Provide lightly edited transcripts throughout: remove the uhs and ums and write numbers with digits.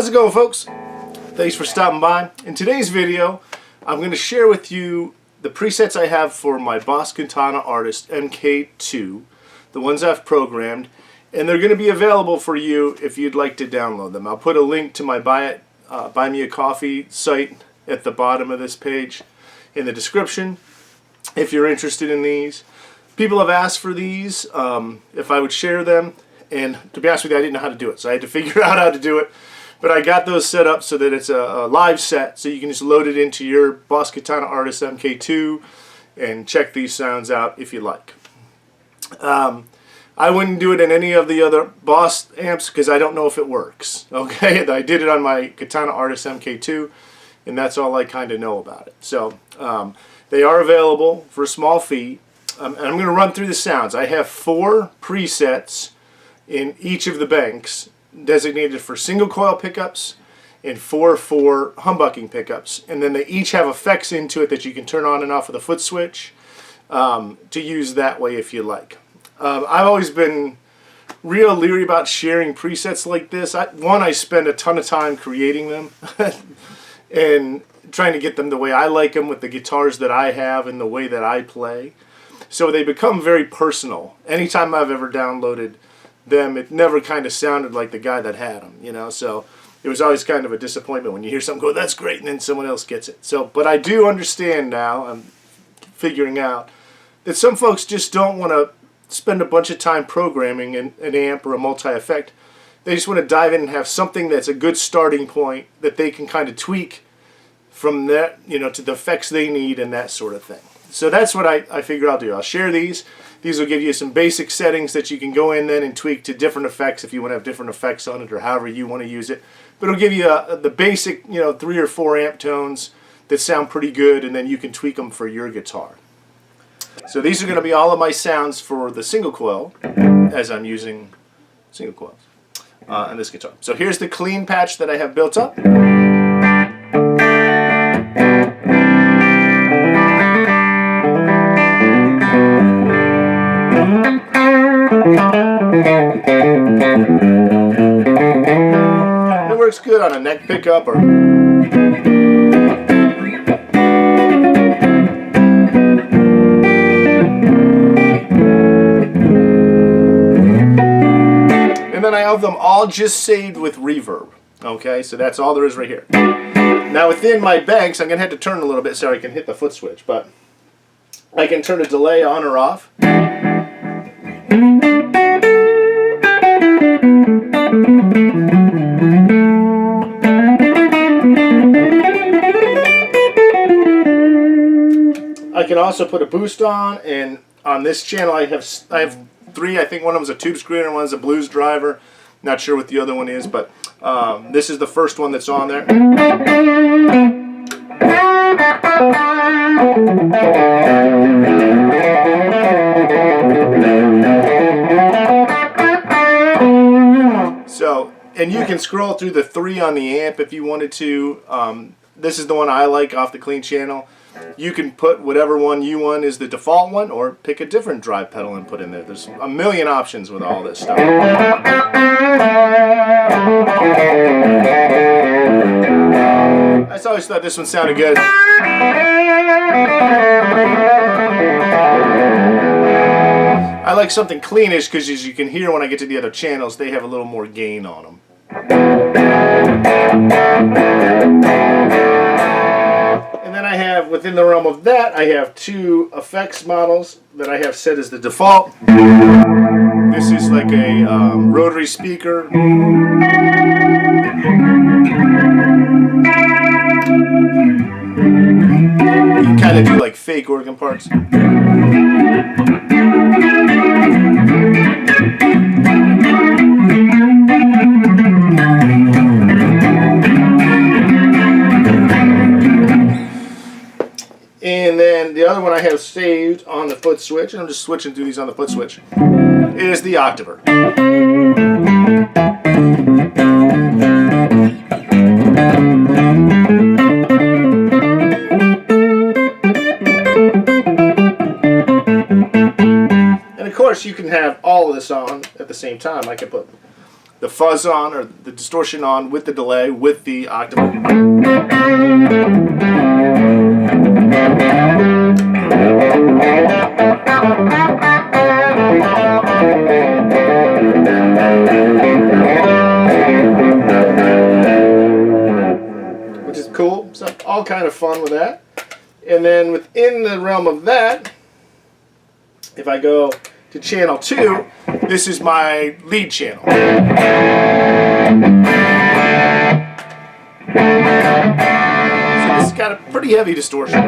How's it going, folks? Thanks for stopping by. In today's video, I'm going to share with you the presets I have for my Boss Katana artist MKii, the ones I've programmed, and they're going to be available for you if you'd like to download them. I'll put a link to my Buy Me a Coffee site at the bottom of this page in the description if you're interested in these. People have asked for these, if I would share them, and to be honest with you, I didn't know how to do it, so I had to figure out how to do it. But I got those set up so that it's a live set, so you can just load it into your Boss Katana artist MKii and check these sounds out if you like. I wouldn't do it in any of the other Boss amps because I don't know if it works. Okay, I did it on my Katana artist MKii, and that's all I kind of know about it. So they are available for a small fee, and I'm going to run through the sounds. I have 4 presets in each of the banks designated for single coil pickups and 4 for humbucking pickups, and then they each have effects into it that you can turn on and off with a foot switch to use that way if you like. I've always been real leery about sharing presets like this. I spend a ton of time creating them and trying to get them the way I like them with the guitars that I have and the way that I play, so they become very personal. Anytime I've ever downloaded them, it never kind of sounded like the guy that had them, you know, so it was always kind of a disappointment when you hear something go, that's great, and then someone else gets it. So, but I do understand now, I'm figuring out, that some folks just don't want to spend a bunch of time programming an amp or a multi-effect. They just want to dive in and have something that's a good starting point that they can kind of tweak from that, you know, to the effects they need and that sort of thing. So that's what I figure I'll do. I'll share these. These will give you some basic settings that you can go in then and tweak to different effects if you want to have different effects on it or however you want to use it. But it'll give you the basic, you know, 3 or 4 amp tones that sound pretty good, and then you can tweak them for your guitar. So these are going to be all of my sounds for the single coil as I'm using single coils on this guitar. So here's the clean patch that I have built up. It works good on a neck pickup or and then I have them all just saved with reverb. Okay, so that's all there is right here. Now within my banks, I'm going to have to turn a little bit so I can hit the foot switch, but I can turn a delay on or off. I can also put a boost on, and on this channel I have 3. I think one of them is a tube screener, one's a blues driver. Not sure what the other one is, but this is the first one that's on there. So, and you can scroll through the 3 on the amp if you wanted to. This is the one I like off the clean channel. You can put whatever one you want is the default one, or pick a different drive pedal and put in there. There's a million options with all this stuff. I just always thought this one sounded good. I like something cleanish because, as you can hear when I get to the other channels, they have a little more gain on them. And then I have, within the realm of that, I have 2 effects models that I have set as the default. This is like a rotary speaker. You kind of do like fake organ parts. And then the other one I have saved on the foot switch, and I'm just switching through these on the foot switch, is the octaver. And of course you can have all of this on at the same time. I can put the fuzz on, or the distortion on, with the delay, with the octave. Which is cool. So all kind of fun with that. And then within the realm of that, if I go to channel 2, this is my lead channel. So this has got a pretty heavy distortion.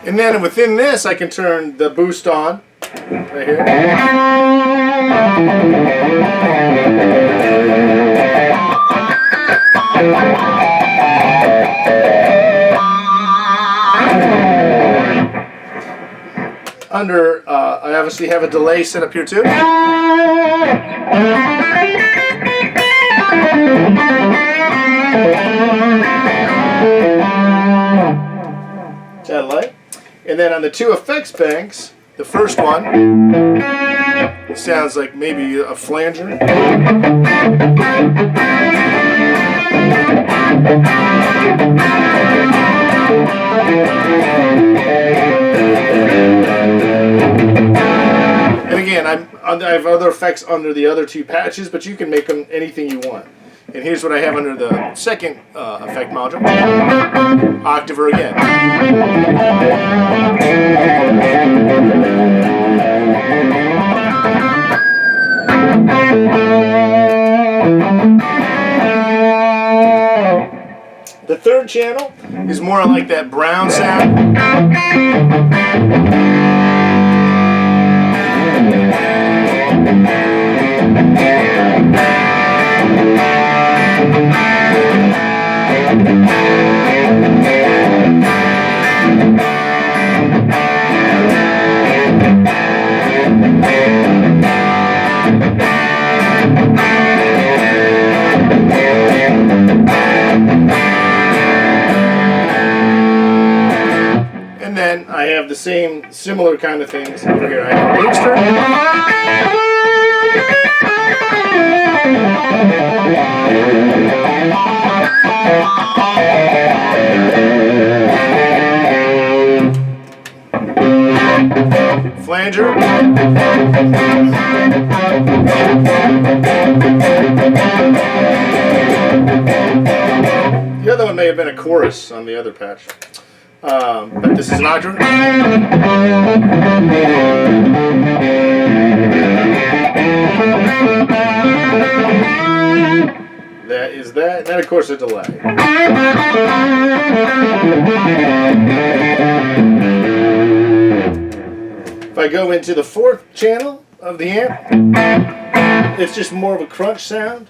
And then within this, I can turn the boost on, right here. I obviously have a delay set up here too. Satellite. And then on the 2 effects banks, the first one, it sounds like maybe a flanger. And again, I have other effects under the other 2 patches, but you can make them anything you want. And here's what I have under the second effect module. Octaver again. The third channel is more like that brown sound. And then I have the same similar kind of things over here. I have a booster. Flanger. The other one may have been a chorus on the other patch. But this is an octave. That is that. And then, of course, a delay. If I go into the 4th channel of the amp, it's just more of a crunch sound.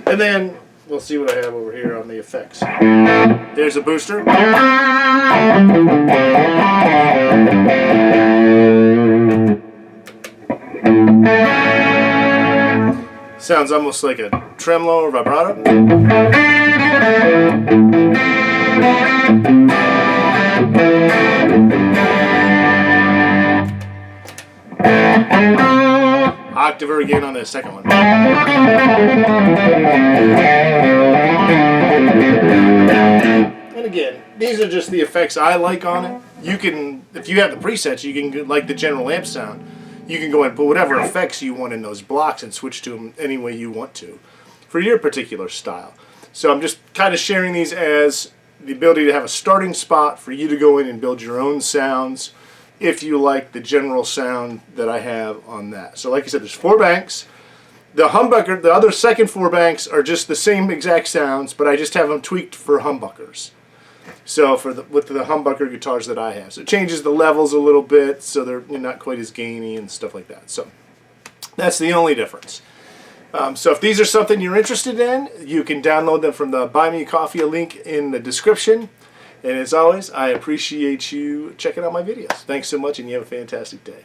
And then we'll see what I have over here on the effects. There's a booster. Sounds almost like a tremolo or vibrato. Octaver again on the second one. And again, these are just the effects I like on it. You can, if you have the presets, you can, like the general amp sound, you can go and put whatever effects you want in those blocks and switch to them any way you want to for your particular style. So I'm just kind of sharing these as the ability to have a starting spot for you to go in and build your own sounds if you like the general sound that I have on that. So like I said, there's 4 banks. the humbucker, the other second 4 banks are just the same exact sounds, but I just have them tweaked for humbuckers. So with the humbucker guitars that I have, so it changes the levels a little bit, so they're not quite as gainy and stuff like that. So that's the only difference. So if these are something you're interested in, you can download them from the Buy Me a Coffee link in the description. And as always, I appreciate you checking out my videos. Thanks so much, and you have a fantastic day.